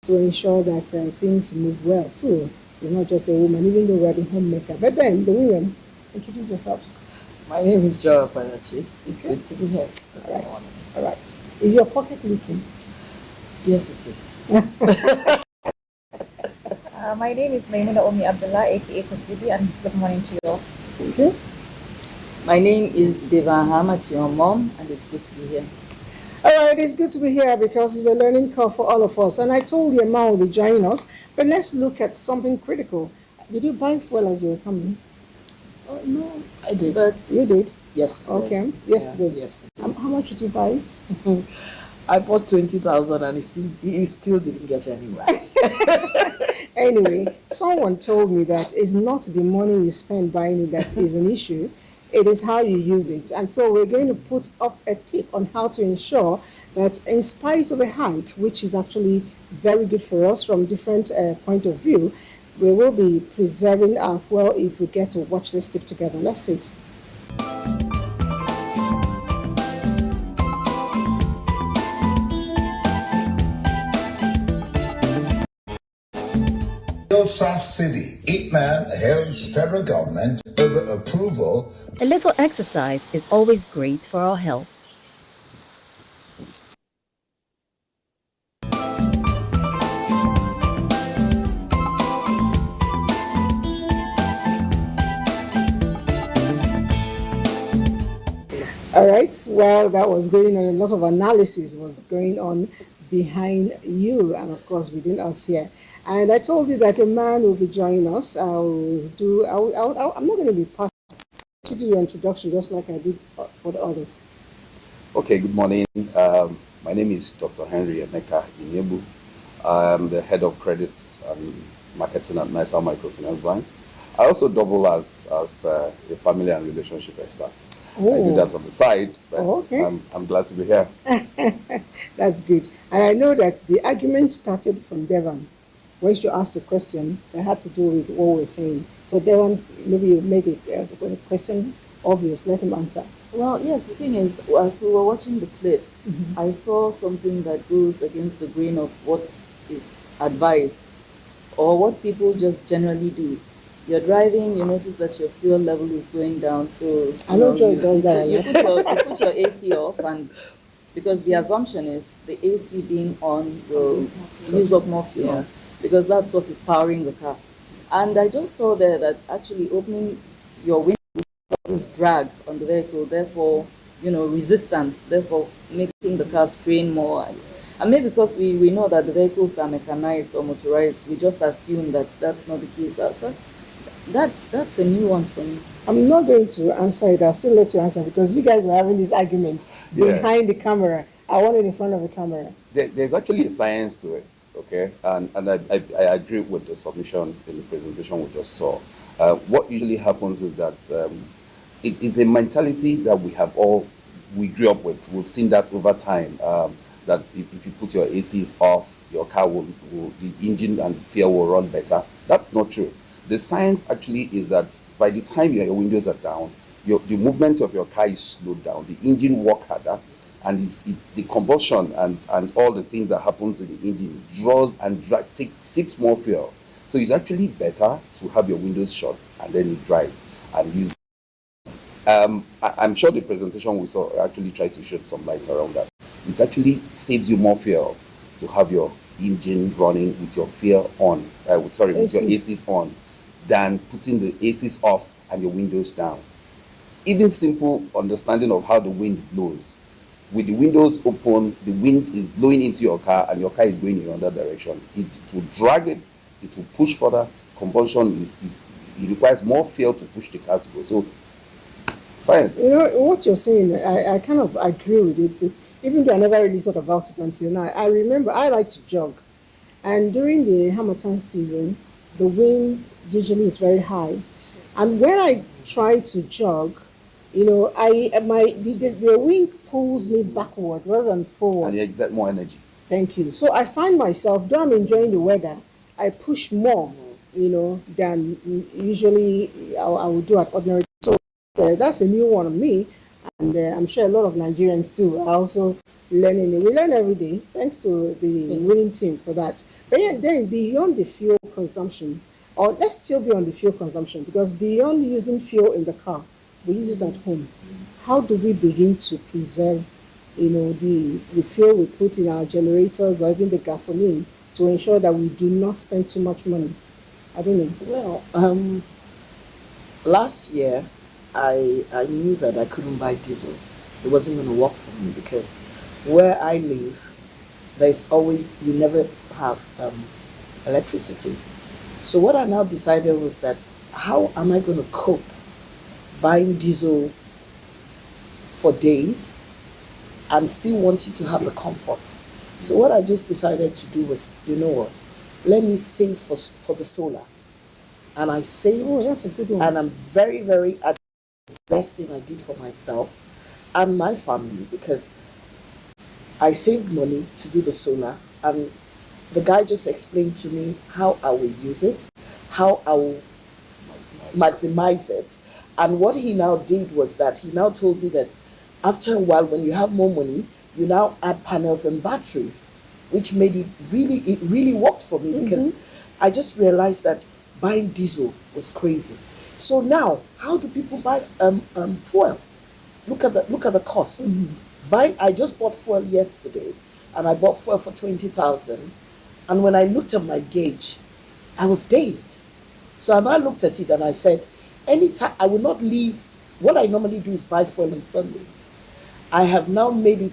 to ensure that things move well too. It's not just a woman, even though we're the homemaker. But then the women, introduce yourselves. My name is Joel Panachi. It's Okay. good to be here this All right. morning. All right. Is your pocket leaking? Yes, it is. My name is Maimuna Omi Abdullah, aka Kosidi, and good morning to you all. Okay. My name is Devan Hamati, your mom, and it's good to be here. All right, it's good to be here because it's a learning curve for all of us. And I told you Emma will be joining us, but let's look at something critical. Did you buy fuel as you were coming? Oh, no, I did. But you did? Yesterday. Okay, yesterday. Yeah, yesterday. How much did you buy? I bought 20,000 and it still didn't get anywhere. Anyway, someone told me that it's not the money you spend buying it that is an issue. It is how you use it. And so we're going to put up a tip on how to ensure that in spite of a hike, which is actually very good for us from different point of view, we will be preserving our fuel if we get to watch this tip together. Let's see it. Subsidy. Ipman hails federal government over approval. A little exercise is always great for our health. All right. Well, that was going on. A lot of analysis was going on behind you, and of course within us here. And I told you that a man will be joining us. I'm not going to be part to do your introduction just like I did for the others. Okay, good morning. My name is Dr. Henry Emeka Inyebu. I'm the head of credit and marketing at Nisa Microfinance Bank. I also double as a family and relationship expert. I do that on the side, but okay. I'm glad to be here. That's good. And I know that the argument started from Devon. When you asked a question that had to do with what we're saying. So Devon, maybe you made a question obvious. Let him answer. Well, yes, the thing is, as we were watching the clip, I saw something that goes against the grain of what is advised or what people just generally do. You're driving, you notice that your fuel level is going down, so I know Joy does that. You put your AC off, and because the assumption is the AC being on will use up more fuel because that's what is powering the car. And I just saw there that actually opening your window causes drag on the vehicle, therefore, resistance, therefore making the car strain more. And maybe because we know that the vehicles are mechanized or motorized, we just assume that that's not the case. So that's a new one for me. I'm not going to answer it. I'll still let you answer because you guys are having this argument behind the camera. I want it in front of the camera. There's actually a science to it, okay? And I agree with the submission in the presentation we just saw. What usually happens is that it's a mentality that we grew up with. We've seen that over time, that if you put your ACs off, your car the engine and fuel will run better. That's not true. The science actually is that by the time your windows are down, the movement of your car is slowed down. The engine works harder, and the combustion and all the things that happens in the engine draws and takes more fuel. So it's actually better to have your windows shut and then you drive and use. I'm sure the presentation we saw actually tried to shed some light around that. It actually saves you more fuel to have your engine running with your fuel on. With your ACs on, than putting the ACs off and your windows down. Even simple understanding of how the wind blows. With the windows open, the wind is blowing into your car and your car is going in another direction. It will drag it, it will push further. Combustion it requires more fuel to push the car to go. So, science. You know, what you're saying, I kind of agree with it, but even though I never really thought about it until now. I remember I like to jog. And during the Hamilton season, the wind usually is very high. And when I try to jog, the wind pulls me backward rather than forward. And you exert more energy. Thank you. So I find myself, though I'm enjoying the weather, I push more, than usually I would do at ordinary. So that's a new one on me. And I'm sure a lot of Nigerians too are also learning it. We learn every day, thanks to the winning team for that. But yeah, then beyond the fuel consumption, or let's still be on the fuel consumption, because beyond using fuel in the car, we use it at home. How do we begin to preserve, the fuel we put in our generators or even the gasoline to ensure that we do not spend too much money? I don't know. Well, last year, I knew that I couldn't buy diesel. It wasn't going to work for me because where I live, there's always you never have electricity. So what I now decided was that how am I going to cope buying diesel for days and still wanting to have the comfort? So what I just decided to do was, you know what? Let me save for the solar. And I saved. Oh, that's a good one. And I'm very, very at the best thing I did for myself and my family because I saved money to do the solar. And the guy just explained to me how I will use it, how I will maximize it. And what he now did was that he now told me that after a while, when you have more money, you now add panels and batteries, which made it really worked for me because I just realized that buying diesel was crazy. So now, how do people buy fuel? Look at the cost. I just bought fuel yesterday, and I bought fuel for 20,000. And when I looked at my gauge, I was dazed. So I looked at it and I said, anytime I will not leave. What I normally do is buy fuel on Sundays. I have now made it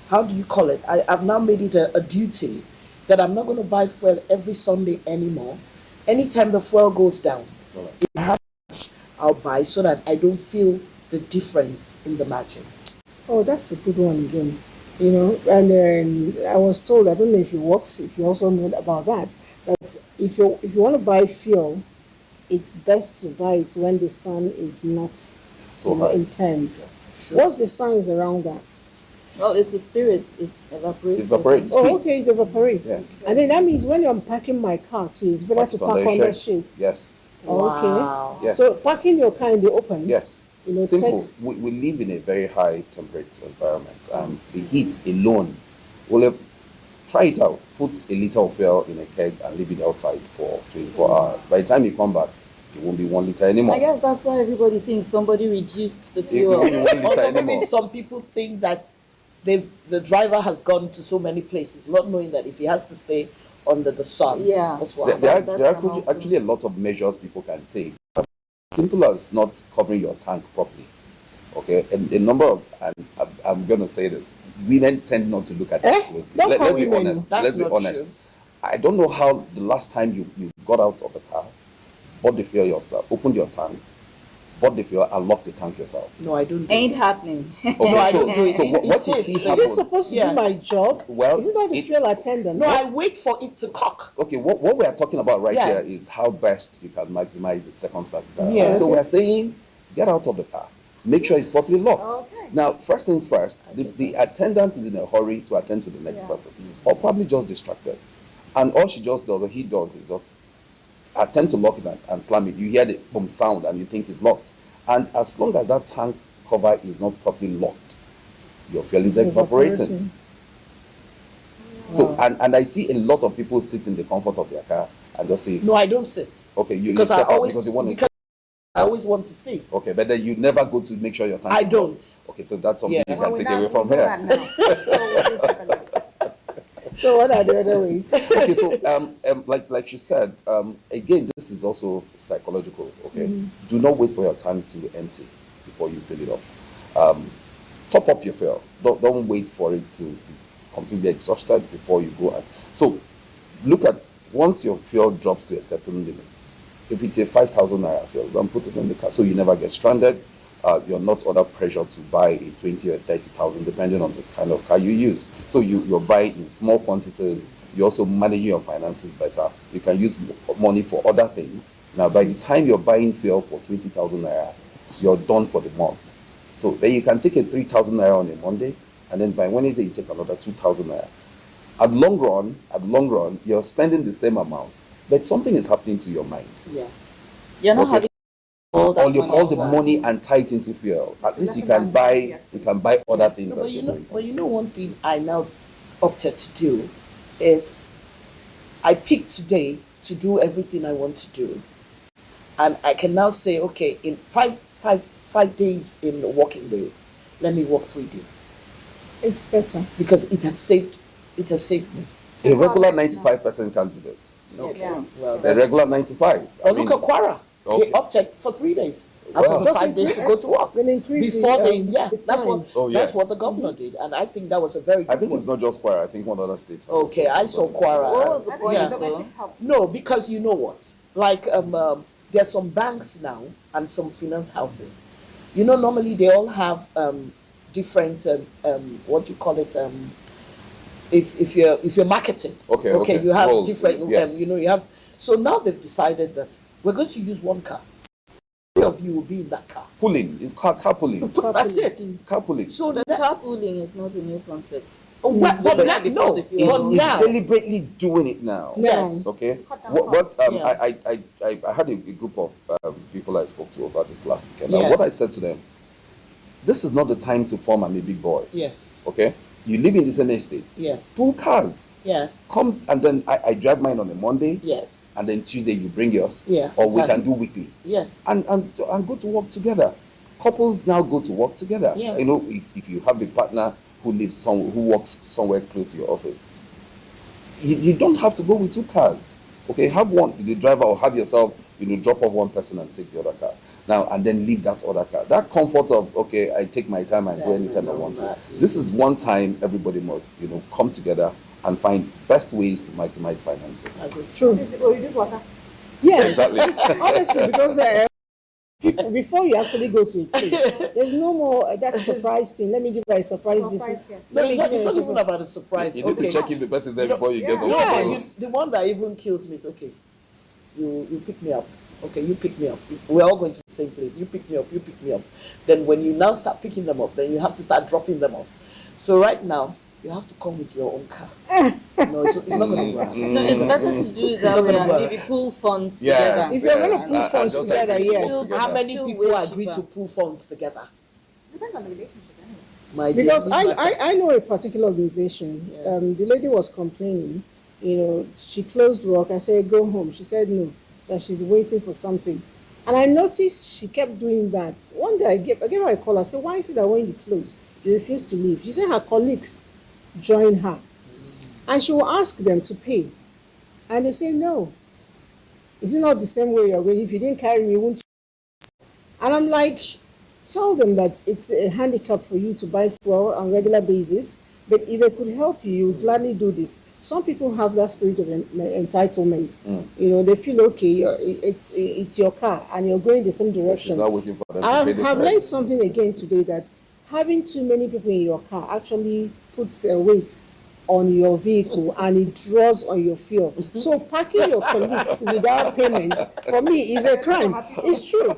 how do you call it? I've now made it a duty that I'm not going to buy fuel every Sunday anymore. Anytime the fuel goes down, if I have cash, I'll buy so that I don't feel the difference in the margin. Oh, that's a good one again. And then I was told, I don't know if it works, if you also know about that, that if you want to buy fuel, it's best to buy it when the sun is not So high. intense. Sure. What's the science around that? Well, it's a spirit. It evaporates. Evaporates. Oh, okay, it evaporates. Yes. And then that means when you're unpacking my car too, it's better to park under shade. Yes. Oh, Wow. okay. Yes. So parking your car in the open. Yes. Simple. Takes. We live in a very high temperature environment, and the heat alone will have. Try it out. Put a liter of fuel in a keg and leave it outside for 24 hours. By the time you come back, it won't be 1 liter anymore. I guess that's why everybody thinks somebody reduced the It fuel. won't be 1 liter Although maybe anymore. some people think that the driver has gone to so many places, not knowing that if he has to stay under the sun, Yeah. that's There, what there are, That's there are an awesome- actually a lot of measures people can take. Simple as not covering your tank properly. Okay, and a number of, and I'm going to say this, women tend not to look at that closely. Don't Let's call be women. honest. That's Let's be not honest. true. I don't know how the last time you got out of the car, bought the fuel yourself, opened your tank, bought the fuel, and locked the tank yourself. No, I don't do Ain't it. happening. Okay, No, I so, don't do it. so what you It see is. Is happen? it supposed to Yeah. be my job? Well, is it not the it- fuel attendant? No, I wait for it to cock. Okay, what we are talking about right Yes. here is how best you can maximize the circumstances around. Yeah. So we are saying, get out of the car. Make sure it's properly locked. Okay. Now, first things first, the attendant is in a hurry to attend to the next person, or probably just distracted. And all she just does, or he does, is just attempt to lock it and slam it. You hear the boom sound and you think it's locked. And as long as that tank cover is not properly locked, your fuel is evaporating. So, and I see a lot of people sit in the comfort of their car and just say, No, I don't sit. okay, you Because step I out always because you want to because I always want to see. okay, but then you never go to make sure your tank I is don't. locked. Okay, so that's something Yeah. you can take away from here. So what are the other ways? Okay, so like you said, again, this is also psychological. Okay, do not wait for your tank to empty before you fill it up. Top up your fuel. Don't wait for it to be completely exhausted before you go. So look at once your fuel drops to a certain limit. If it's a 5,000 naira fuel, don't put it in the car so you never get stranded. You're not under pressure to buy a 20 or 30,000 depending on the kind of car you use. So you're buying in small quantities. You're also managing your finances better. You can use money for other things. Now, by the time you're buying fuel for 20,000 naira, you're done for the month. So then you can take a 3,000 naira on a Monday, and then by Wednesday you take another 2,000 naira. At long run, you're spending the same amount, but something is happening to your mind. Yes. You're not Okay. having all that all the once. money and tie it into fuel. At least you can buy other things No, as you're going. but you know one thing I now opted to do is I pick today to do everything I want to do, and I can now say, okay, in 5 days in a working day, let me work 3 days It's better. because it has saved me. A regular 95% can do this. Okay, Yeah. well, A that's regular 95. But look at Quara. Okay. They opted for 3 days Well. after the 5 days to go to work. Then increase Before the, they, the that's time. what Oh, that's yes. what the governor did, and I think that was a very good I think one. it's not just Kwara. I think one other state. has Okay, I also saw done it. Quara. What was the point Yeah. though? No, because you know what? Like there are some banks now and some finance houses. You know, normally they all have different what do you call it? If you're marketing, Okay. you have Roles, different yes. you know, you have. So now they've decided that we're going to use one car. 3 of you will be in that car. Pulling. It's carpooling. That's it. Carpooling. So The that, carpooling is not a new concept. but doing now, it before no, the fuel. but It's now, deliberately doing it now. yes. Okay. What Yeah. I had a group of people I spoke to about this last weekend. Yeah. And what I said to them, this is not the time to form and be big boy. Yes. Okay. You live in the same estate. Yes. Pull cars. Yes. Come and then I drive mine on a Monday, Yes. and then Tuesday you bring yours. Yeah, Or we can fantastic. do weekly. Yes. And go to work together. Couples now go to work together. Yeah. You know, if you have a partner who works somewhere close to your office, you don't have to go with 2 cars. Okay, have one, the driver, or have yourself, drop off one person and take the other car. Now and then leave that other car. That comfort of, okay, I take my time and go anytime I want to. This is one time everybody must, come together and find best ways to maximize financing. True. Yes. Exactly. Honestly, because people, before you actually go to a place, there's no more that surprise thing. Let me give her a surprise visit. No, Let me it's not, give it's her a not even surprise. about a surprise. You need Okay. to check if the person's there before you get No, off. but Yes. the one that even kills me is, okay, you pick me up. Okay, you pick me up. We're all going to the same place. You pick me up, you pick me up. Then when you now start picking them up, then you have to start dropping them off. So right now, you have to come with your own car. No, it's not going to work. No, it's better to do it that way and maybe pool funds Yes. together. If you're going to I- pull I funds just together, like to yes. pull How many Still people way agree cheaper. to pool funds together? Depends on the relationship anyway. My Because dear, I know a particular organization. Yeah. The lady was complaining. She closed work. I said, go home. She said no, that she's waiting for something. And I noticed she kept doing that. One day I gave her a call. I said, why is it that when you close, you refuse to leave? She said her colleagues join her. And she will ask them to pay. And they say, no. Is it not the same way you're going? If you didn't carry me, you won't. And I'm like, tell them that it's a handicap for you to buy fuel on a regular basis. But if they could help you, you would gladly do this. Some people have that spirit of entitlement. They feel, okay, it's your car and you're going the same So she's direction. not waiting for them to I pay the have price. learned something again today, that having too many people in your car actually puts a weight on your vehicle and it draws on your fuel. So parking your colleagues without payment, for me, is a crime. It's true.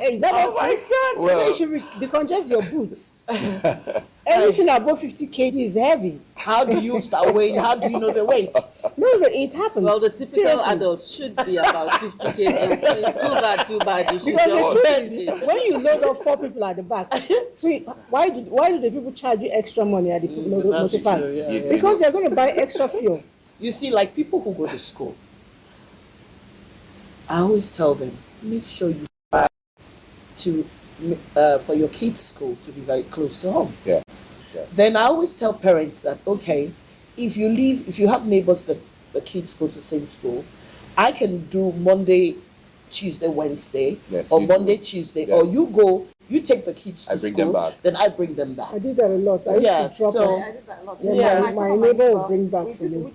Is that Oh my God. Well- you should decongest your boots. Anything above 50 kg is heavy. how do you start weighing? How do you know the weight? No, it happens. Well, the typical Seriously. adult should be about 50 kg. Too bad. You should Because be the about truth is, 50. when you load up 4 people at the back, why do the people charge you extra money at the motor that's parks? true, yeah. Because they're going to buy extra fuel. You see, like people who go to school, I always tell them, make sure you try to for your kids' school to be very close to home. Yeah. Then I always tell parents that, okay, if you have neighbors that the kids go to the same school, I can do Monday, Tuesday, Wednesday, Yes, or you Monday, do. Tuesday, Yes. or you take the kids to I bring school, them back. then I bring them back. I did that a lot. I used Yeah, to drop so- off. I did that a lot. Yeah, Yeah. my neighbor will bring back for me.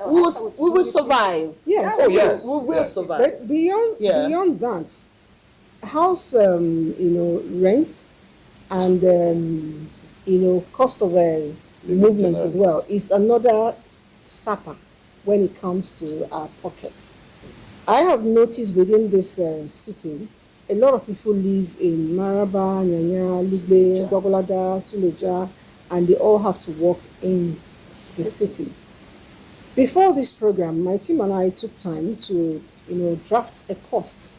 We will survive. Yes. Oh, yes. We will Yes. survive. But beyond Yeah. that, house rent and cost of movement as generally. well is another sapper when it comes to our pockets. I have noticed within this city, a lot of people live in Maraba, Nyanya, Lugbe, Gwagwalada, Suleja, and they all have to work in the city. Before this program, my team and I took time to draft a cost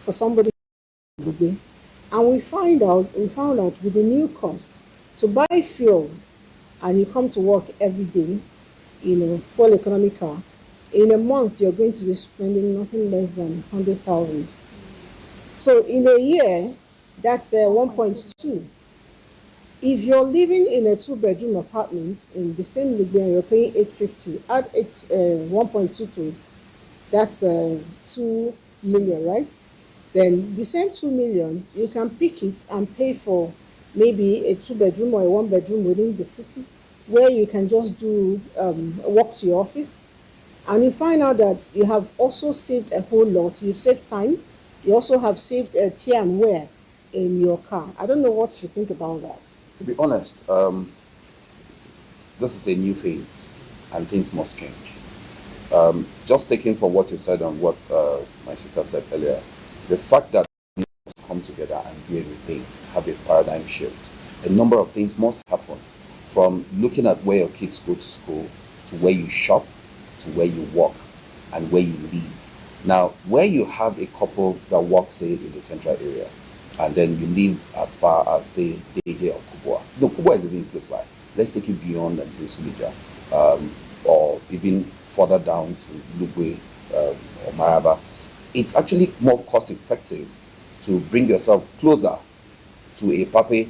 for somebody Abuja, and we found out with the new costs to buy fuel, and you come to work every day, full economy car, in a month you're going to be spending nothing less than 100,000. So in a year, that's 1.2. If you're living in a two-bedroom apartment in the same Libya, you're paying 850. Add 1.2 to it, that's 2 million, right? Then the same 2 million, you can pick it and pay for maybe a two-bedroom or a one-bedroom within the city, where you can just do walk to your office, and you find out that you have also saved a whole lot. You've saved time. You also have saved tear and wear in your car. I don't know what you think about that. To be honest, this is a new phase, and things must change. Just taking from what you said and what my sister said earlier, the fact that we need to come together and do everything, have a paradigm shift, a number of things must happen, from looking at where your kids go to school, to where you shop, to where you work, and where you live. Now, where you have a couple that work, say, in the central area, and then you live as far as, say, Dede or Kubwa. No, Kubwa is even close by. Let's take it beyond and say Suleja, or even further down to Lugwe or Maraba. It's actually more cost effective to bring yourself closer to a Pape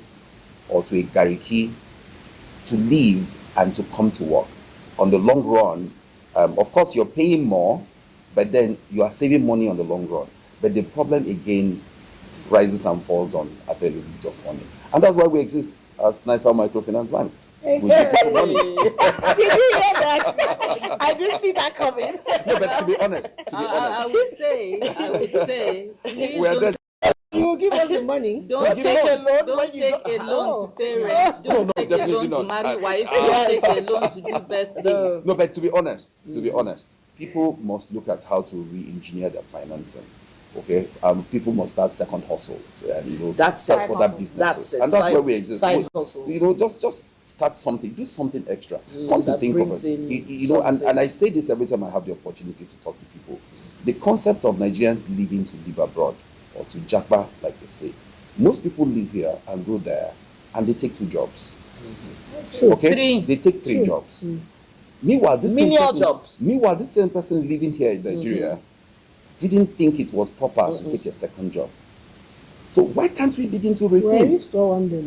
or to a Gariki to live and to come to work. On the long run, of course, you're paying more, but then you are saving money on the long run. But the problem again rises and falls on availability of funding. And that's why we exist as Nice Microfinance Bank. We give people money. Did you hear that? I didn't see that coming. No, but to be honest, I would say, please we are don't, there. You will give us the money. don't give take loans. a loan. Don't when you take don't- a loan Oh. to pay rent. Don't No, take a definitely loan to not. marry wife. Don't take a loan to do birthday. No, but to be honest, people must look at how to re-engineer their financing. Okay, people must start second hustles, and That's start it. other That's businesses, it. and that's Side- where we exist. side hustles. Just start something, do something extra. Come to that think of brings it, in and something. I say this every time I have the opportunity to talk to people. The concept of Nigerians living to live abroad, or to Jakba, like they say, most people live here and go there, and they take two jobs. True. Okay, Three. they take three True. jobs. Meanwhile, Menial jobs. Meanwhile, this same person living here in Nigeria didn't think it was proper to take a second job. So why can't we begin to Well, I rethink? used to wonder.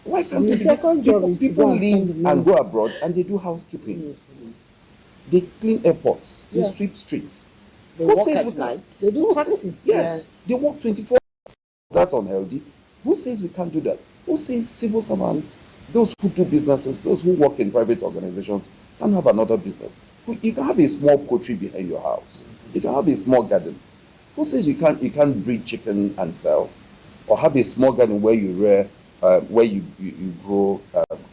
Why can't The we second job is to people go and spend the leave money. and go abroad and they do housekeeping. They clean airports, they Yes. sweep streets. They Who work says at we can't- night. They do taxi. Yes, they work 24 hours. That's unhealthy. Who says we can't do that? Who says civil servants, those who do businesses, those who work in private organizations, can have another business? You can have a small poultry behind your house. You can have a small garden. Who says you can't breed chicken and sell, or have a small garden where you rear, where you grow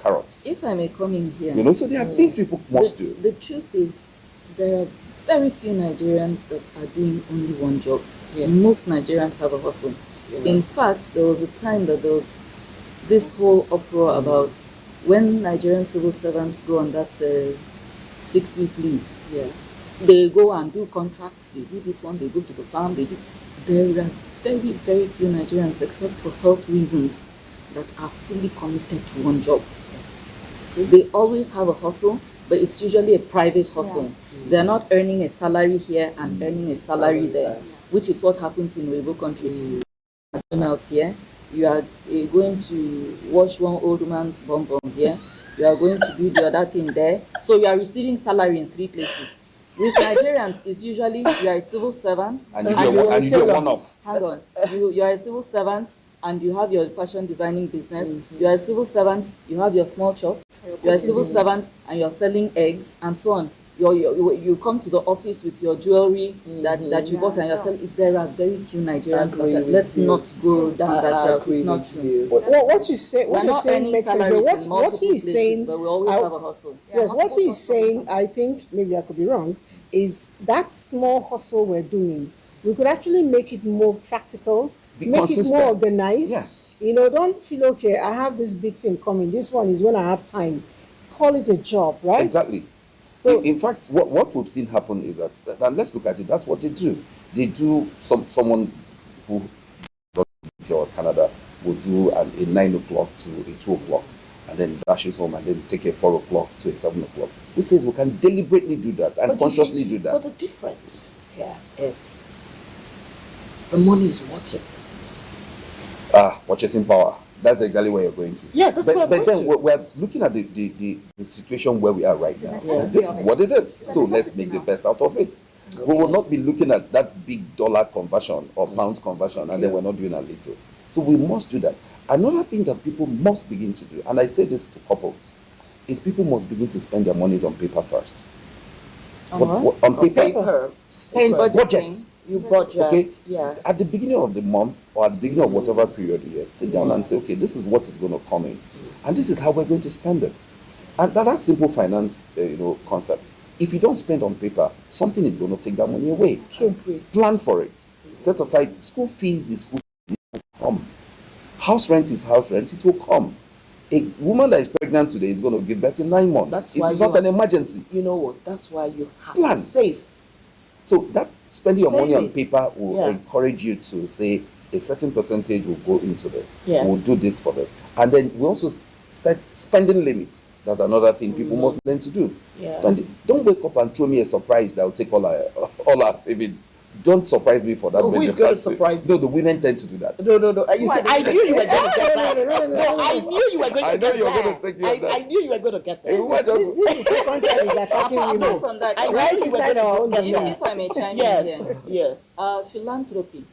carrots? If I may come in here, So there are things people must do. the truth is, there are very few Nigerians that are doing only one job. Yeah. Most Nigerians have a hustle. Yeah. In fact, there was a time that there was this whole uproar about when Nigerian civil servants go on that 6-week leave. Yeah. They go and do contracts, they do this one, they go to the farm, they do. There are very, very few Nigerians, except for health reasons, that are fully committed to one job. They always have a hustle, but it's usually a private hustle. They're not earning a salary here and earning a salary there, which is what happens in Weibo country. McDonald's here, you are going to wash one old man's bum here, you are going to do the other thing there, so you are receiving salary in 3 places. With Nigerians, it's usually you are a civil servant And you do a one-off. hang on, you are a civil servant and you have your fashion designing business. You are a civil servant, you have your small shops. You are a civil servant and you're selling eggs and so on. You come to the office with your jewelry that you bought and you're selling. There are very few Nigerians like that. Let's not go down that route. It's not true. What you say, We're what you're not saying earning makes sense. But salaries what in what multiple he's places, saying, but we always I- have a hustle. yes, what he's saying, I think maybe I could be wrong, is that small hustle we're doing, we could actually make it more practical, Be make it consistent. more organized. Yes. Don't feel okay. I have this big thing coming. This one is when I have time. Call it a job, right? Exactly. So- in fact, what we've seen happen is that, and let's look at it, that's what they do. They do someone who does will do a 9 o'clock to a 2 o'clock, and then dashes home and then take a 4 o'clock to a 7 o'clock. Who says we can deliberately do that and consciously do that? But the difference here is the money is worth it. Purchasing power. That's exactly where you're going to. Yeah, that's where I'm But then going to. we're looking at the situation where we are right now. Yeah. This is what it is. So let's make the best out of it. Okay. We will not be looking at that big dollar conversion or pounds conversion, and then we're not doing a little. So we must do that. Another thing that people must begin to do, and I say this to couples, is people must begin to spend their monies on paper first. On paper. Spend Budgeting. budget. You budget. Okay. Yeah. At the beginning of the month or at the beginning of whatever period you sit down and say, okay, this is what is going to come in, and this is how we're going to spend it. And that's simple finance, concept. If you don't spend on paper, something is going to take that money away. Sure. Plan for it. Set aside. School fees is school fees. It will come. House rent is house rent. It will come. A woman that is pregnant today is going to give birth in 9 months. That's it why is not an emergency. You know what? That's why you have Plan. to save. So that spending your money on Saving. paper will Yeah. encourage you to say a certain percentage will go into this. Yes. We'll do this for this. And then we also set spending limits. That's another thing people must learn to do. Yeah. Don't wake up and throw me a surprise that will take all our savings. Don't surprise me for that. Oh, who is going to surprise No, the women tend to do that. No. You see, I knew you were going to get that. No. I knew you were going to I know get you're that. going to take me on that. I knew you were going to get Hey, that. why doesn't- This is the second time he's attacking Apart women. from that, I Right knew you were inside our own going to get if that. I may chime in Yes. here. Yes. Philanthropy,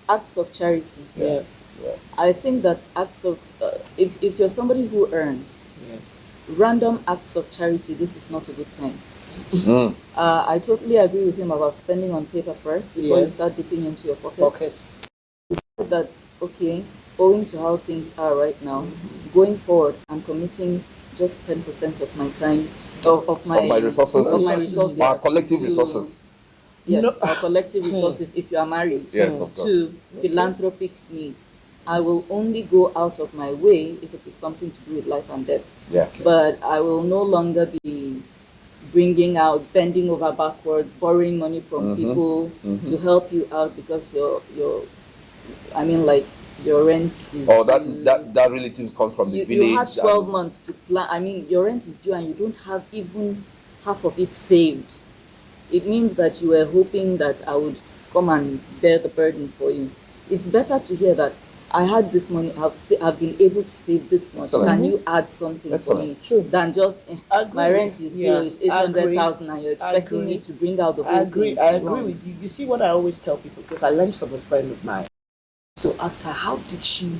acts of charity. Yes. Yeah. I think that acts of, if you're somebody who earns, Yes. random acts of charity, this is not a good time. Mm. I totally agree with him about spending on paper first before you Yes. start dipping into your pocket. Pockets. That, okay, owing to how things are right now, going forward, I'm committing just 10% of my time, of my resources. of my resources, Our collective to- resources. Yes, No. our collective resources. If you are married, Yes, of course. to philanthropic needs. I will only go out of my way if it is something to do with life and death. Yeah. But I will no longer be bending over backwards, borrowing money from people to help you out because your rent is Or due. that relative comes from the you village. had 12 and- months to plan. Your rent is due and you don't have even half of it saved. It means that you were hoping that I would come and bear the burden for you. It's better to hear that I had this money, I've been able to save this much. Excellent. Can you add something Excellent. for me? Than just my Agree. rent is due, Yeah, is 800,000 and you're expecting Agree. me to bring out the whole I agree. thing. I It's agree wrong. with you. You see what I always tell people, because I learned from a friend of mine. So asked her, how did she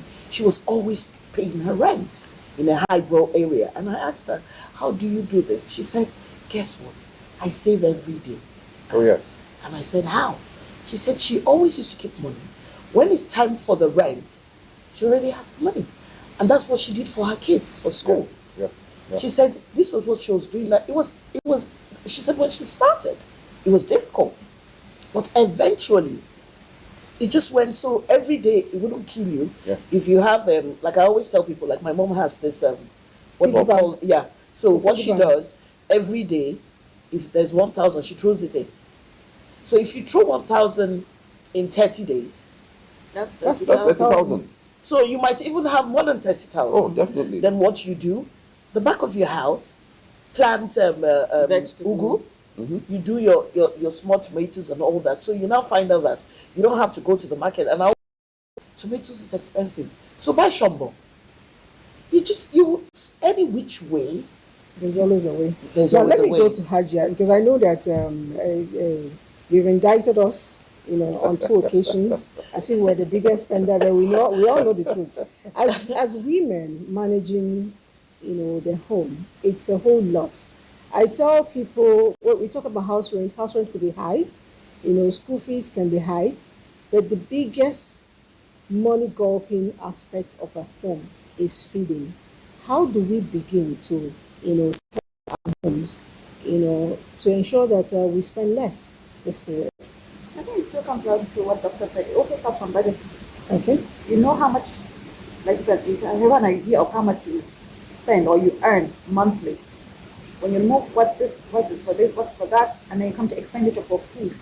was always paying her rent in a high brow area. And I asked her, how do you do this? She said, guess what? I save every day. Oh yeah. And I said, how? She said she always used to keep money. When it's time for the rent, she already has the money. And that's what she did for her kids, for school. Yeah. Yeah. She said this was what she was doing. It was, she said when she started, it was difficult. But eventually, it just went, so every day it wouldn't kill you. Yeah. If you have, like I always tell people, like my mom has this, what they call, yeah. So what she does, every day, if there's 1,000, she throws it in. So if you throw 1,000 in 30 days, That's That's 30,000. so you might even have more than 30,000. Oh, definitely. Then what you do, the back of your house, plant ugu. Vegetables. You do your small tomatoes and all that. So you now find out that you don't have to go to the market. And now tomatoes is expensive. So buy shombo. You any which way. There's always a way. There's Now always let a me go way. to Hajia because I know that you've indicted us, on 2 occasions. As if we're the biggest spender, but we all know the truth. As women managing, the home, it's a whole lot. I tell people when we talk about house rent could be high, school fees can be high, but the biggest money gulping aspect of a home is feeding. How do we begin to, help our homes, to ensure that we spend less this period? I think it still comes down to what Doctor said. It also starts from budgeting. Okay. You know how much, like that, you can have an idea of how much you spend or you earn monthly. When you know what's for this, what's for that, and then you come to expenditure for food.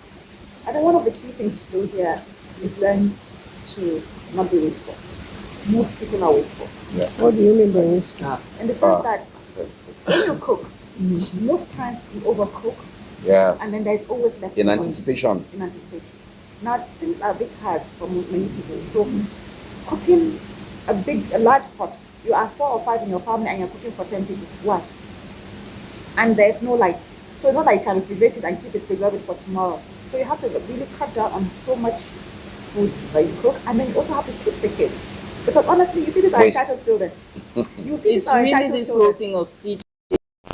I think one of the key things to do here is learn to not be wasteful. most people are wasteful. What do you mean by wasteful? In the sense that when you cook, most times you overcook, Yeah. and then there's always left In anticipation. In anticipation. Now things are a bit hard for many people. So cooking a large pot, you are 4 or 5 in your family and you're cooking for 10 people. Why? And there's no light. So it's not like you can refrigerate it and keep it preserved for tomorrow. So you have to really cut down on so much food that you cook, and then you also have to teach the kids. Because honestly, you see these are Waste. entitled children. You see It's these are really entitled this children. whole thing of teaching.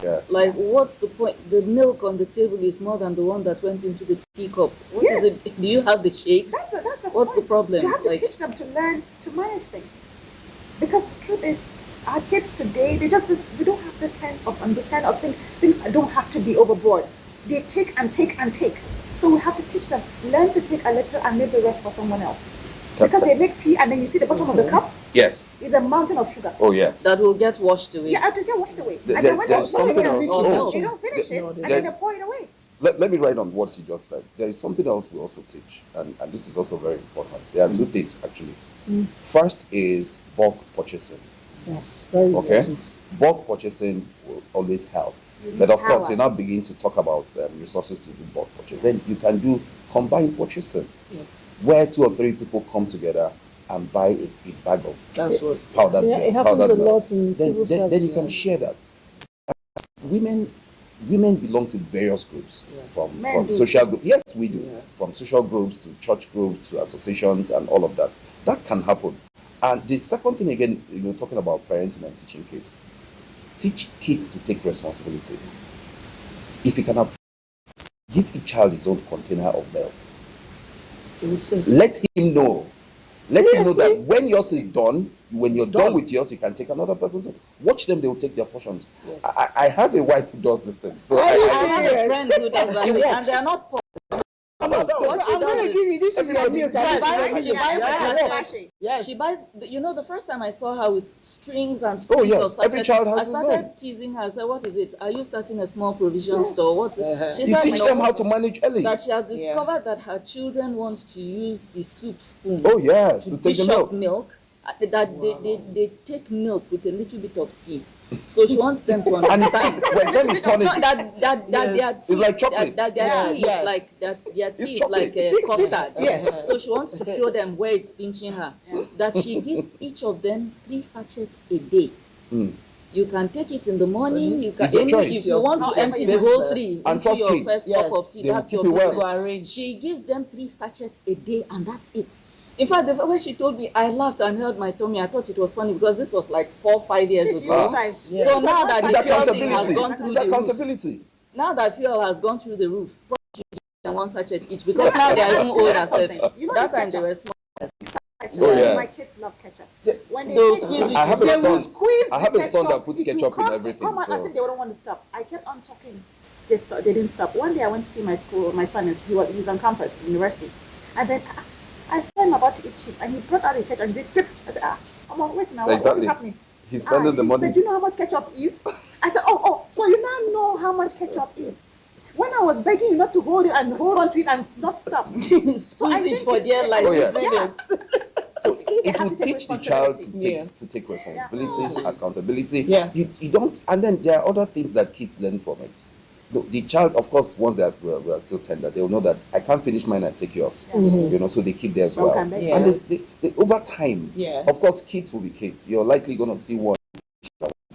Yeah. Like, what's the point? The milk on the table is more than the one that went into the teacup. What Yes. is it? Do you have the shakes? That's the What's the point. problem? You have to Like- teach them to learn to manage things. Because the truth is, our kids today, we don't have this sense of understanding of things don't have to be overboard. They take and take and take. So we have to teach them, learn to take a little and leave the rest for someone else. Because they make tea and then you see the bottom of the cup Yes. is a mountain of sugar. Oh, yes. That will get washed away. Yeah, after get washed away. There- And then when there's they pour it something away, else. you don't finish it, and then they pour it away. Let me write on what you just said. There is something else we also teach, and this is also very important. There are two things, actually. First is bulk purchasing. Yes, very Okay? important. Bulk purchasing will always help. But of course, you now begin to talk about resources to do bulk purchase. Then you can do combined purchasing, Yes. where 2 or 3 people come together and buy a bag of That's what. powdered Yeah, milk. it happens powdered a milk. lot in civil Then you service. can share that. Women belong to various groups, Yes. from Men do. social groups. Yes, we do. Yeah. From social groups to church groups to associations and all of that. That can happen. And the second thing again, talking about parenting and teaching kids. Teach kids to take responsibility. If you can have, give each child his own container of milk. It will save. Let him know. Let him know that Seriously? when yours is done, when you're It's done done. with yours, you can take another person's. Watch them; they will take their portions. Yes. I have a wife who does this thing, so Are you I have a serious? friend who does that, It and works. they are not poor. Well, she I'm going does to is- give you this is your milk. Yes, and this is your she milk. buys Yes. the Yes. sachet. Yes. She buys. The first time I saw her with strings and Oh, strings yes. of sachets, Every child has I his started own. teasing her. I said, "What is it? Are you starting a small provision store? What?" She you said, teach "No." them how to manage early. That she has discovered that her children want to use the soup spoon. Oh yes, to take dish the up milk. milk. That they take milk with a little bit of tea. So she wants them to And it's understand. when then you turn No, it. that their tea, It's like chocolate. that their Yeah, tea yes. is like that their It's tea is like chocolate. custard. Yes. So she wants to show them where it's pinching her. That she gives each of them 3 sachets a day. You can take it in the morning. You can It's your choice. if you want Not to empty every the whole business. 3 And into trust your kids. first Yes. cup of tea. They will That's keep your it well. business. To arrange. She gives them 3 sachets a day, and that's it. In fact, the way she told me, I laughed and held my tummy. I thought it was funny because this was like 4-5 years ago. So now that It's the fuel thing has accountability. gone through It's the roof, accountability. now that fuel has gone through the roof, probably should give them 1 sachet each because now they are even older. You know That the time they ketchup? were small. Oh, yes. My kids love ketchup. When they They'll taste squeeze it, it. I have they a will son. squeeze I have the a son that puts it will ketchup in come everything. as So if they don't want to stop. I kept on talking. They didn't stop. One day I went to see my son he was on campus, university. And then I saw him about to eat chips and he brought out the ketchup and he did pip. I said, come on, wait now, what is Exactly. happening? he's spending the He money. said, do you know how much ketchup is? I said, oh, so you now know how much ketchup is. When I was begging you not to hold it and hold on to it and not stop. Squeeze it for dear life. Oh, yeah. Yeah. So It's key, they it have will to take teach the child to responsibility. take responsibility, accountability. Yes. You don't, and then there are other things that kids learn from it. The child, of course, once that we are still tender, they'll know that I can't finish mine and take yours. So they keep theirs well. Broken back. And over time, Yes. of course, kids will be kids. You're likely going to see one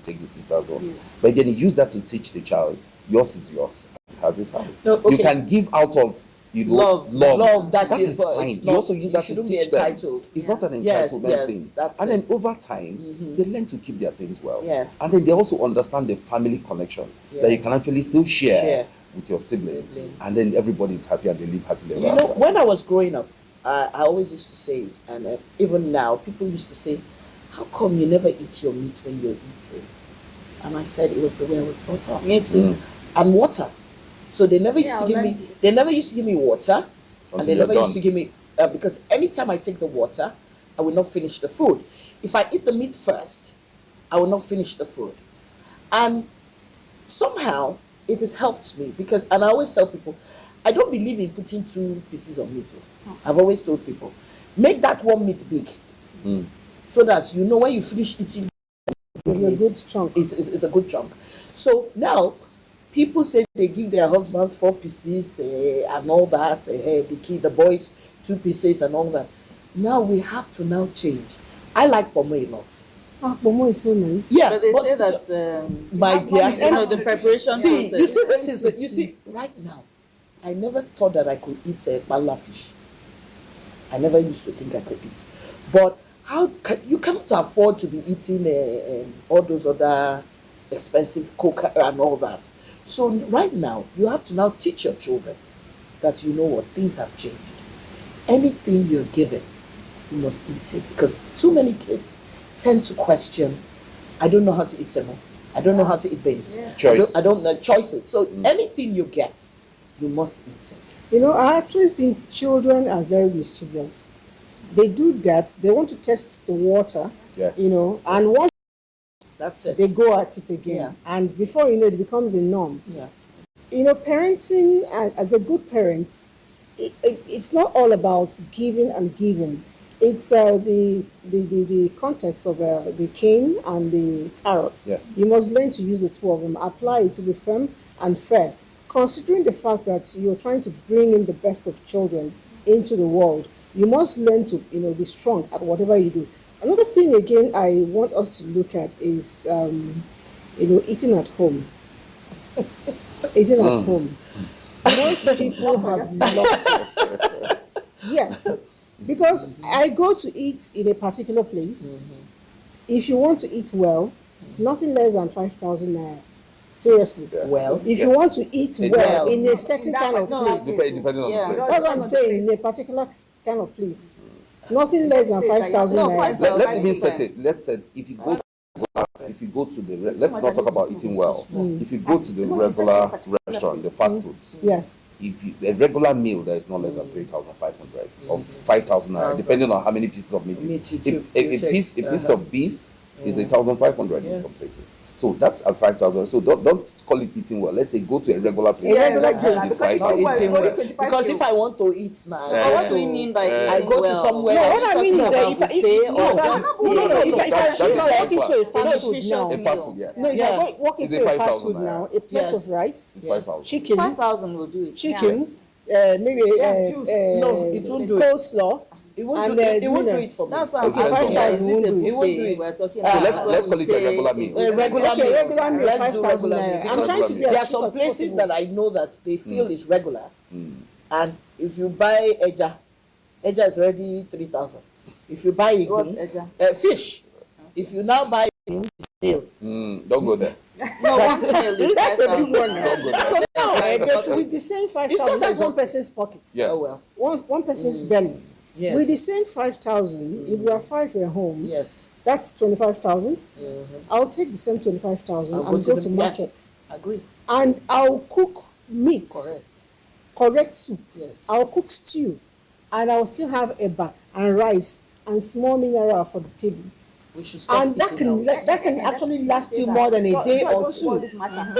take the sister's own, but then you use that to teach the child. Yours is yours. Has its house. No, okay. You can give out of Love, that is is but fine. it's You not- also use you that to shouldn't be teach them. entitled. It's not an Yes, entitlement yes, thing. that's And it. then over time, they learn to keep their things well. Yes. And then they also understand the family connection that you Yes. can actually still share Share. with your siblings. Siblings. And then everybody is happy and they live happily ever You know, after. when I was growing up, I always used to say it, and even now, people used to say, "How come you never eat your meat when you're eating?" And I said it was the way I was brought up. Me too. And water. So they never used Yeah, to give I'll me. learn. They never used to give me water, and they Until never you're used to give me because anytime I take the water, I will not finish the food. If I eat the meat first, I will not finish the food, and somehow it has helped me because, and I always tell people, I don't believe in putting 2 pieces of meat. I've always told people, make that one meat big. so that you know when you finish eating, It's a good chunk. it's a good chunk. So now, people say they give their husbands 4 pieces and all that, the boys 2 pieces and all that. Now we have to now change. I like pomo a lot. Pomo is so nice. Yeah, But they say that my dear, the preparation see, process. you see, this is you see right now. I never thought that I could eat bala fish. I never used to think I could eat, but you cannot afford to be eating all those other expensive coca and all that. So right now, you have to now teach your children that you know what, things have changed. Anything you're given, you must eat it, because too many kids tend to question. I don't know how to eat semo. I don't know how to eat beans. Yeah. Choice. I don't know choices. So anything you get, you must eat it. You know, I actually think children are very mischievous. They do that. They want to test the water. Yeah. You know, and once that's it, they go at it again. Yeah. And before you know it, becomes a norm. Yeah. You know, parenting as a good parent, it's not all about giving and giving. It's the context of the cane and the carrot. Yeah. You must learn to use the two of them, apply it to be firm and fair, considering the fact that you're trying to bring in the best of children into the world. You must learn to, be strong at whatever you do. Another thing again I want us to look at is eating at home. Eating at home. Most people have lost it. Yes. Because I go to eat in a particular place. If you want to eat well, nothing less than 5,000 naira. Seriously. Well, if you want to eat well in a certain kind of place, Depending on the place. that's what I'm saying, in a particular kind of place, nothing less than 5,000 naira. Let's even set it. Let's set if you go to the let's not talk about eating well. If you go to the regular restaurant, the fast foods, yes, if a regular meal that is not less than 3,500 or 5,000 naira, depending on how many pieces of meat. A piece of beef is 1,500 in some places. So that's at 5,000. So don't call it eating well. Let's say go to a regular place. Because if I want to eat now, what do we mean by eating I go well? to somewhere. No, what I mean is that if I walk into a fast food now, A fast food, yeah. no, if I walk Is into it a fast 5,000 food now, naira? a plate of rice, It's 5,000. chicken, 5,000 will do it. chicken, maybe No, it won't do it. coleslaw. It won't And, do it. It won't do dinner. it for me. That's why I'm Okay, asking. 5,000 won't do it. It won't do it. We're talking So about let's call it a regular meal. Regular Okay, meal. regular meal, Let's do 5,000 regular naira. meal. I'm trying to be There are as cheap some as places possible. that I know that they feel is regular, and if you buy eja is already 3,000. If you buy What's igni, eja? fish, if you now buy igni, it's still. Don't go there. No, one meal is That's a big 5,000 one naira. Don't go there. So now, with the same 5,000, that's one person's pocket. Yes. Oh well. One person's belly. Yes. With the same 5,000, if we are 5 at home, Yes. that's 25,000. I'll take the same 25,000 I'll and go go to to the- markets. Agree. And I'll cook meat, Correct. correct soup. Yes. I'll cook stew, and I'll still have eba and rice and small mineral for the table. We should stop And that eating out. can actually last you more than a day or two.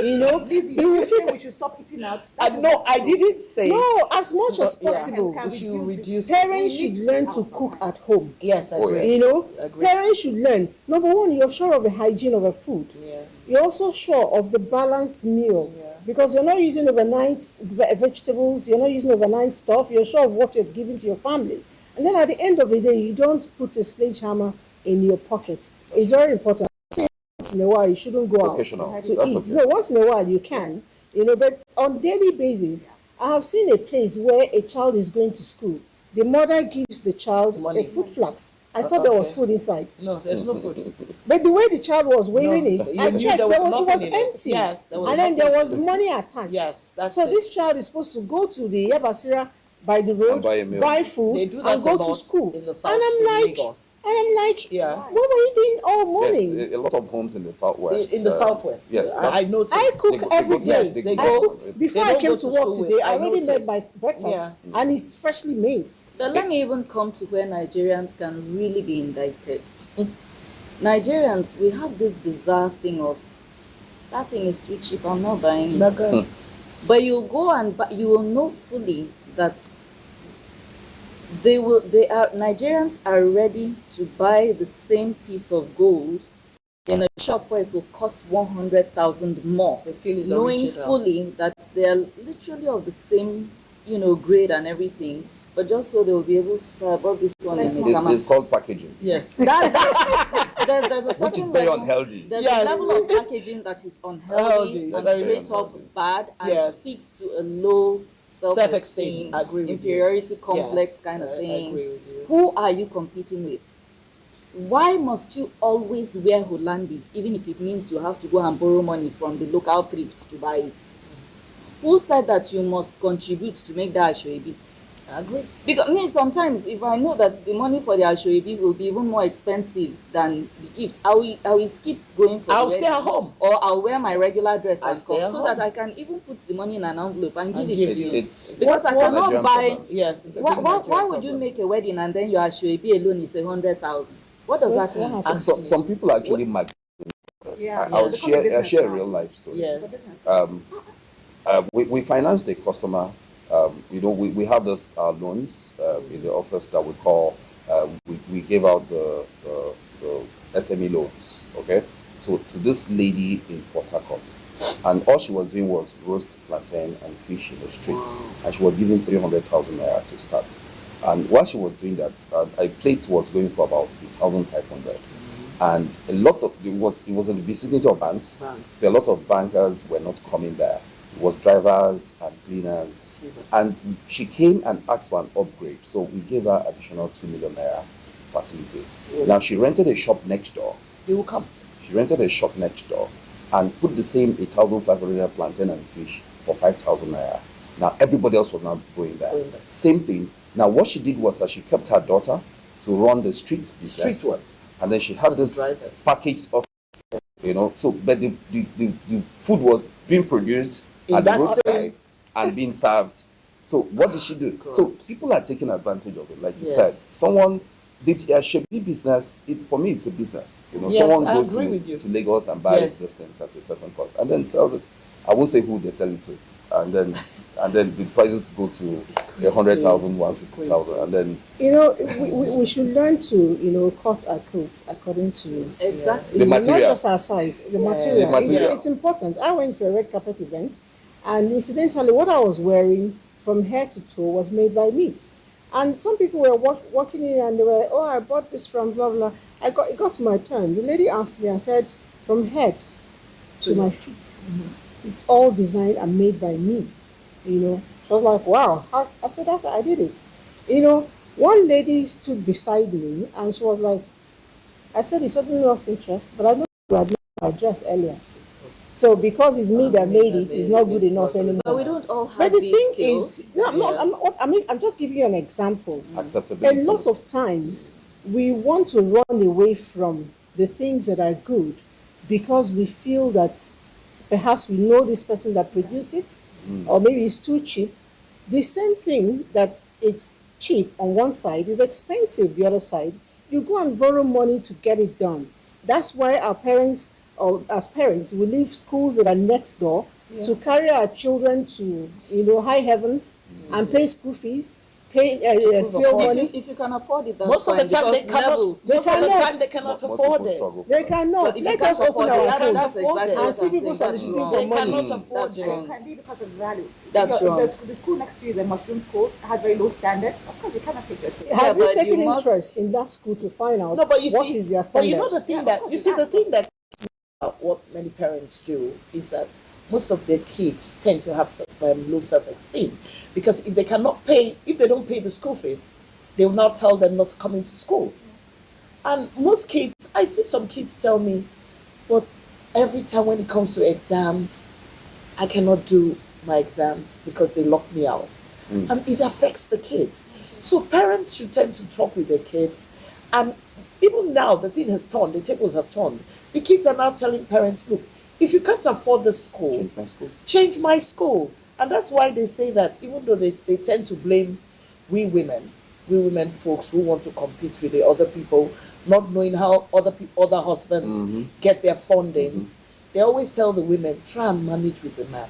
You know, Lizzie, you will you say feel we should stop eating out. No, I didn't say. no, as much as Yeah. possible. Can We should reduce. Parents should learn to outside. cook at home. Yes, I Oh, agree. yeah. You know, Agree. parents should learn. Number one, you're sure of the hygiene of a food. Yeah. You're also sure of the balanced meal Yeah. because you're not using overnight vegetables, you're not using overnight stuff, you're sure of what you're giving to your family. And then at the end of the day, you don't put a sledgehammer in your pocket. It's very important. Once in a while, you shouldn't go out Occasional. to That's eat. okay. No, once in a while you can, but on daily basis, I have seen a place where a child is going to school. The mother gives the child Money. a food flask. I thought there was Okay. food inside. No, there's no food. But the way the child was wearing No, it, you I knew checked, there was it was nothing in it. empty. Yes, there was and then there nothing. was money attached. Yes, that's so it. this child is supposed to go to the Yabasira by the road, And buy a meal. buy food, They do that and go a to lot school. in the south, And in I'm like, Lagos. Yeah. what were you doing all morning? Yes, a lot of homes in the southwest. In the southwest. Yes, I that's- noticed. I cook They go- every they go- day. yes, they I go- cook before They I don't came go to to work school today. with- I I already made noticed. my breakfast, Yeah. and it's freshly made. But let me even come to where Nigerians can really be indicted. Nigerians, we have this bizarre thing of, that thing is too cheap, I'm not buying it. Nuggets. But you go and buy, you will know fully that Nigerians are ready to buy the same piece of gold in a shop where it will cost 100,000 more. They feel it's knowing original. fully that they're literally of the same, grade and everything, but just so they'll be able to say, about this one in a camera. It's called packaging, Yes. There's a which certain is very level- unhealthy. There's Yes. a level of packaging that is unhealthy Healthy, and very straight up unhealthy. bad and Yes. speaks to a low Self-esteem. self-esteem, I agree with you. inferiority complex Yes, kind of I thing. agree with you. Who are you competing with? Why must you always wear Hollandis, even if it means you have to go and borrow money from the local thrift to buy it? Who said that you must contribute to make that Ashoebi? I agree. Because sometimes if I know that the money for the Ashoebi will be even more expensive than the gift, I will skip going for I'll the stay at wedding, home. or I'll wear my regular dress I'll and stay come, at so that home. I can even put the money in an envelope and give And it give to you. you. It's Because I a cannot Nigerian buy. problem. Yes. It's a Why, big why, Nigerian why would you problem. make a wedding and then your Ashoebi alone is 100,000? What does that mean? happens? Some people actually maximize. Yeah. I'll Become a share business a now. real life story. Yes. We financed a customer. We have this loans in the office that we call. We gave out the SME loans. Okay, so to this lady in Port Harcourt, and all she was doing was roast plantain and fish in the streets, and she was giving 300,000 naira to start. And while she was doing that, a plate was going for about 8,500. And a lot of it was in the vicinity of banks. So a lot of bankers were not coming there. It was drivers and cleaners. And she came and asked for an upgrade. So we gave her additional 2 million naira facility. Now she rented a shop next door. They will come. She rented a shop next door and put the same 8,500 plantain and fish for 5,000 naira. Now everybody else was not going there. Same thing. Now what she did was that she kept her daughter to run the street business. Street work. And then she had this drivers. package of, so but the food was being produced In at the that roadside same- and being served. So what did she do? Correct. So people are taking advantage of it, like you Yes. said. Someone, the Shebi business. For me, it's a business. Yes, someone I goes agree with you. to Lagos and buys Yes. these things at a certain cost and then sells it. I won't say who they sell it to, and then the prices go to crazy. 100,000, It's 150,000, and then We should learn to cut our coats according to Exactly. The not material. just our size, the material. The material. It's important. I went for a red carpet event, and incidentally, what I was wearing from head to toe was made by me. And some people were walking in and they were, oh, I bought this from blah blah. It got to my turn. The lady asked me. I said, from head to my feet, it's all designed and made by me. She was like, wow. I said, I did it. One lady stood beside me and she was like, I said, you suddenly lost interest, but I know you had my address earlier. So because it's me that made it, it's not good enough anymore. But we don't all have But the these thing skills. is, I'm just giving you an example. acceptability. A lot of times, we want to run away from the things that are good because we feel that perhaps we know this person that produced it, or maybe it's too cheap. The same thing that it's cheap on one side is expensive the other side. You go and borrow money to get it done. That's why our parents, or as parents, we leave schools that are next door to carry our children to high heavens and pay school fees, pay prove a fuel point. money. If you can afford it, that's Most of the fine, time they because cannot. levels- They Most of the cannot. time they cannot Most afford people it. struggle for They that. cannot. But if you Let can't us open afford it, our that's phones exactly what and I'm see saying. people That's soliciting wrong. for They money. cannot afford That's it. wrong. It can be because of value. That's If wrong. the school next to you is a mushroom school, has very low standard, of course you cannot take your kid. Have you but taken you must- interest in that school to find out No, but you what see, is their but standard? you know the thing Yeah, of that course you you see the can. thing that what many parents do is that most of their kids tend to have low self-esteem because if they don't pay the school fees, they will not tell them not to come into school. And most kids, I see some kids tell me, but every time when it comes to exams, I cannot do my exams because they lock me out. And it affects the kids. So parents should tend to talk with their kids. And even now, the thing has turned, the tables have turned. The kids are now telling parents, look, if you can't afford the school, Change my school. change my school. And that's why they say that even though they tend to blame we women folks who want to compete with the other people, not knowing how other husbands get their fundings, they always tell the women, try and manage with the man.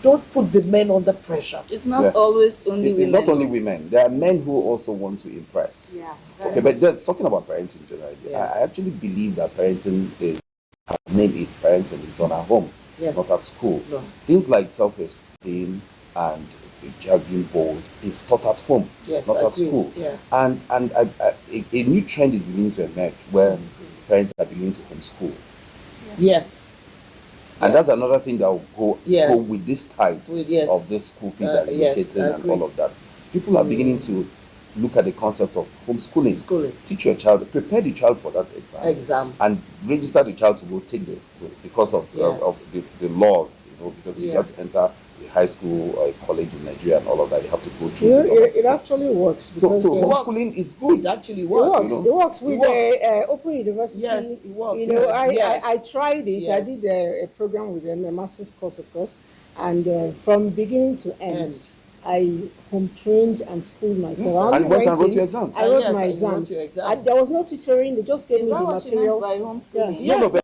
don't put the men under pressure. It's not Yeah. always only It's women. not only women. There are men who also want to impress. Yeah. Okay, but that's talking about parenting generally. Yes. I actually believe that parenting is, our name is parenting is done at home, Yes. not at school. No. Things like self-esteem and being bold is taught at home, Yes, not at agreed. school. Yeah. And a new trend is beginning to emerge where parents are beginning to homeschool. Yes. And that's another thing that will go Yes. with this type Yes. of this school fees and Yes, relocating and agreed. all of that. People are beginning to look at the concept of homeschooling. Schooling. Teach your child, prepare the child for that exam, and register the child to go take because of Yes. the laws, because you Yeah. got to enter a high school or a college in Nigeria and all of that. You have to go You through. know, the laws. it actually works So because homeschooling is good. It actually it works. works. It works with works. Open University. Yes, it works. You know, Yes. I tried it. I Yes. did a program with them, a master's course, of course, and from beginning to end, I home trained and schooled myself. I And only went and wrote in, your exam. I wrote Yes, my and you wrote exams. your exams. There was no tutoring. They just gave Is me that the what you meant materials. by homeschooling? Yeah. No, but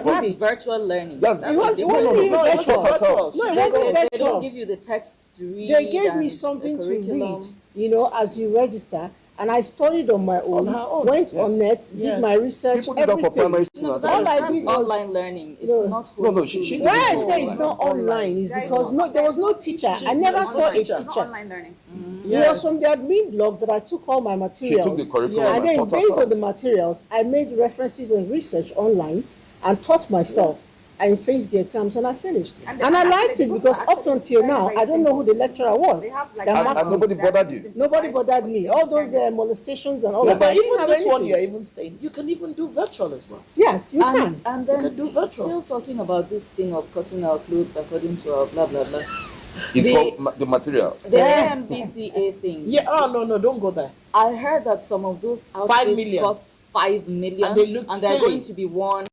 That's it. virtual learning. That's- That's It was- the it difference. wasn't No, it virtual. wasn't virtual. No, it They wasn't don't virtual. give you the text to read. They gave me and something the to read, curriculum. as you register, and I studied on my own. her own. Went Yes. on net, Yeah. did my research, people do that for everything. primary No, school but as that's, All I well. did that's was- online learning. It's No. not No, no, she homeschooling. did Why I it say it's not online is because there was no teacher. I never was saw no a teacher. teacher. Not online learning. It was from the admin blog that I took all my She materials. took the curriculum Yes. And then taught based herself. on the materials, I made references and research online and taught myself. I faced the exams and I finished. And And I actually, liked the it books because are up actually until very, now, very I don't know who the lecturer was. They have like that And marked it. nobody bothered you. Nobody bothered me. All those molestations and all Yeah, of that. but I didn't even have this one anything. you're even saying, you can even do virtual as well. Yes, you can. And then can do virtual. still talking about this thing of cutting our clothes according to our blah blah blah. It's The- called the material. The Yeah. AMBCA thing. Yeah, no, don't go there. I heard that some of those outfits million. cost 5 million, And they look they're silly. going to be worn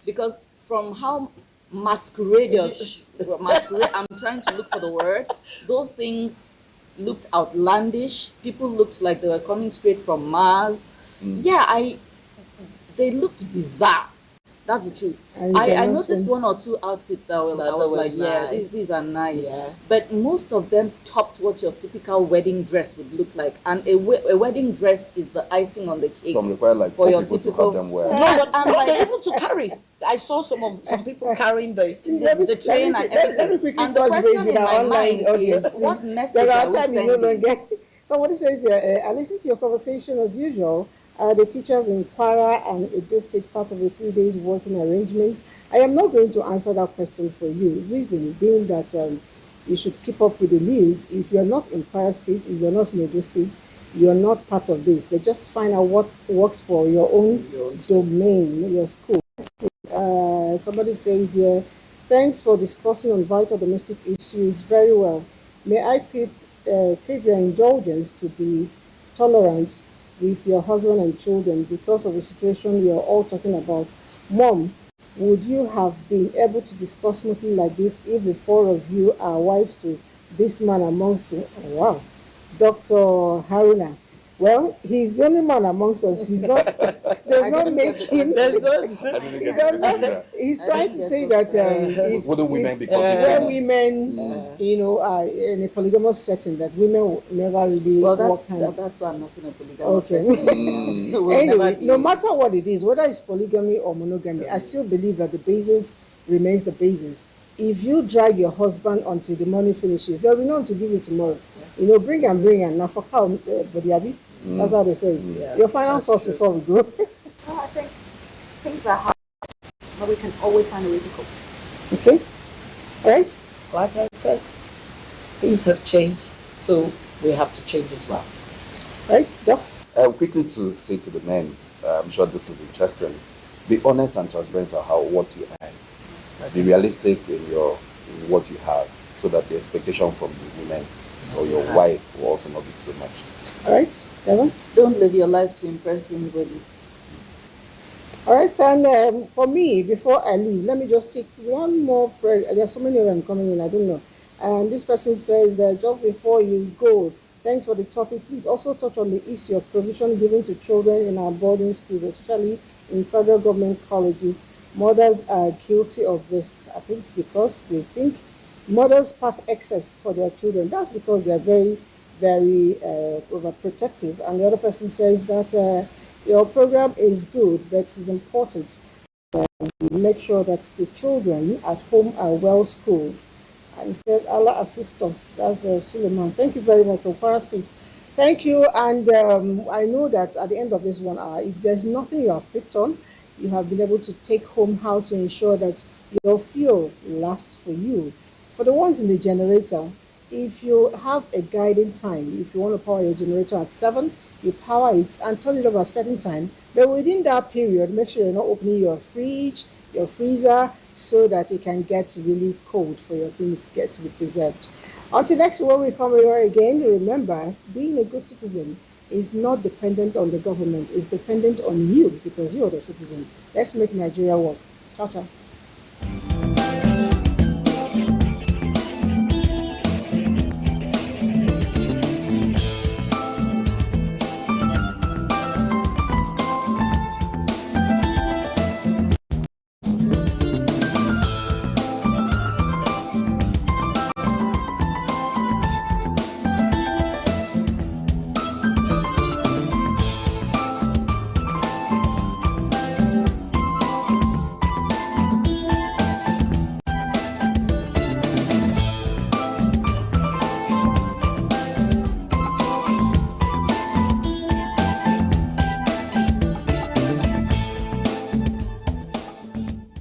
because from how masqueradish they were masquerade. I'm trying to look for the word. Those things looked outlandish. People looked like they were coming straight from Mars. Yeah, they looked bizarre. That's the truth. And I they're not noticed spend- one or two outfits that were, That I was were like, yeah, nice. these are nice. Yes. But most of them topped what your typical wedding dress would look like. And a wedding dress is the icing on the cake. Some require like For 4 your people to typical- have them wear. No, but I'm no, like- they even to carry. I saw some people carrying the. the train and Let me everything. quickly And the touch base question with in our my online mind audience. is, what message Because are our we time is no sending? longer. Somebody says here, I listened to your conversation as usual. The teachers in Kwara and Edo State part of a 3 days working arrangement. I am not going to answer that question for you. Reason being that you should keep up with the news. If you're not in Kwara State, if you're not in Edo State, you're not part of this. But just find out what works for your own domain, your school. Somebody says here, thanks for discussing on vital domestic issues very well. May I crave your indulgence to be tolerant with your husband and children because of the situation we are all talking about. Mom, would you have been able to discuss something like this if the four of you are wives to this man amongst you? Oh, wow. Dr. Haruna. Well, he's the only man amongst us. He's not, does not make him. I didn't He get does that. not. He's I trying didn't to get say it. that if, Wouldn't women if be when contributing? women, are in a polygamous setting, that women will never really Well, work hand. that's why I'm not in a polygamous Okay. setting. We'll never Anyway, be- no matter what it is, whether it's polygamy or monogamy, I still believe that the basis remains the basis. If you drag your husband until the money finishes, there'll be none to give you tomorrow. Bring and now for cow, body abi. That's how they say it. Yeah, Your final that's thoughts true. before we go. Well, I think things are hard, but we can always find a way to cope. Okay. All right. Like I said, things have changed, so we have to change as well. Right, Doc. Quickly to say to the men, I'm sure this will be interesting. Be honest and transparent about what you earn. Be realistic in what you have, so that the expectation from the women or your wife will also not be too much. All right, Devon. Don't live your life to impress anybody. All right, and for me, before I leave, let me just take one more prayer. There's so many of them coming in, I don't know. And this person says, just before you go, thanks for the topic. Please also touch on the issue of provision given to children in our boarding schools, especially in federal government colleges. Mothers are guilty of this, I think, because they think Mothers pack excess for their children. That's because they're very, very overprotective. And the other person says that your program is good, but it's important make sure that the children at home are well schooled. And he said, Allah assist us. That's Suleiman. Thank you very much from Kwara State. Thank you. And I know that at the end of this 1 hour, if there's nothing you have picked on, you have been able to take home how to ensure that your fuel lasts for you. For the ones in the generator, if you have a guiding time, if you want to power your generator at 7, you power it and turn it off at a certain time. But within that period, make sure you're not opening your fridge, your freezer, so that it can get really cold for your things get to be preserved. Until next when we come here again, remember, being a good citizen is not dependent on the government, it's dependent on you because you're the citizen. Let's make Nigeria work. Ciao, ciao.